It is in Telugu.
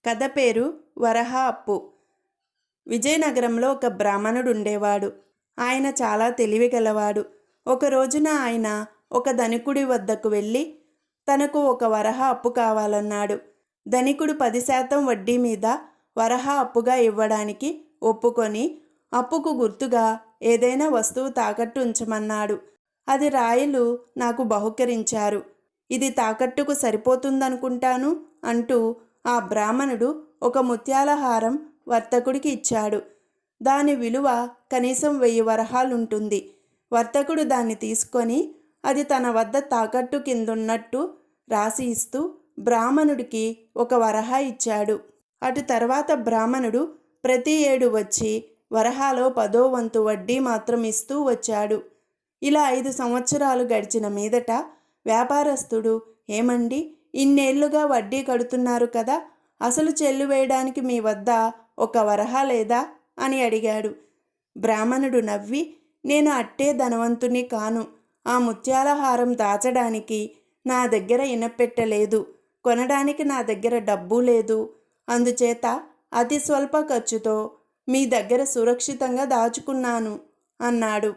కథ పేరు వరహ అప్పు. విజయనగరంలో ఒక బ్రాహ్మణుడు ఉండేవాడు. ఆయన చాలా తెలివిగలవాడు. ఒక రోజున ఆయన ఒక ధనికుడి వద్దకు వెళ్ళి తనకు ఒక వరహ అప్పు కావాలన్నాడు. ధనికుడు 10% వడ్డీ మీద వరహ అప్పుగా ఇవ్వడానికి ఒప్పుకొని అప్పుకు గుర్తుగా ఏదైనా వస్తువు తాకట్టు ఉంచమన్నాడు. అది రాయలు నాకు బహుకరించారు. ఇది తాకట్టుకు సరిపోతుందనుకుంటాను అంటూ ఆ బ్రాహ్మణుడు ఒక ముత్యాల హారం వర్తకుడికి ఇచ్చాడు. దాని విలువ కనీసం 1000 వరహాలుంటుంది. వర్తకుడు దాన్ని తీసుకొని అది తన వద్ద తాకట్టు కిందున్నట్టు రాసి ఇస్తూ బ్రాహ్మణుడికి ఒక వరహ ఇచ్చాడు. అటు తర్వాత బ్రాహ్మణుడు ప్రతి ఏడు వచ్చి వరహాలో 10వ వంతు వడ్డీ మాత్రం ఇస్తూ వచ్చాడు. ఇలా 5 సంవత్సరాలు గడిచిన మీదట వ్యాపారస్తుడు, ఏమండి, ఇన్నేళ్లుగా వడ్డీ కడుతున్నారు కదా, అసలు చెల్లు వేయడానికి మీ వద్ద ఒక వరహ లేదా అని అడిగాడు. బ్రాహ్మణుడు నవ్వి, నేను అట్టే ధనవంతుని కాను. ఆ ముత్యాల హారం దాచడానికి నా దగ్గర ఇనపెట్టలేదు, కొనడానికి నా దగ్గర డబ్బు లేదు. అందుచేత అతి స్వల్ప ఖర్చుతో మీ దగ్గర సురక్షితంగా దాచుకున్నాను అన్నాడు.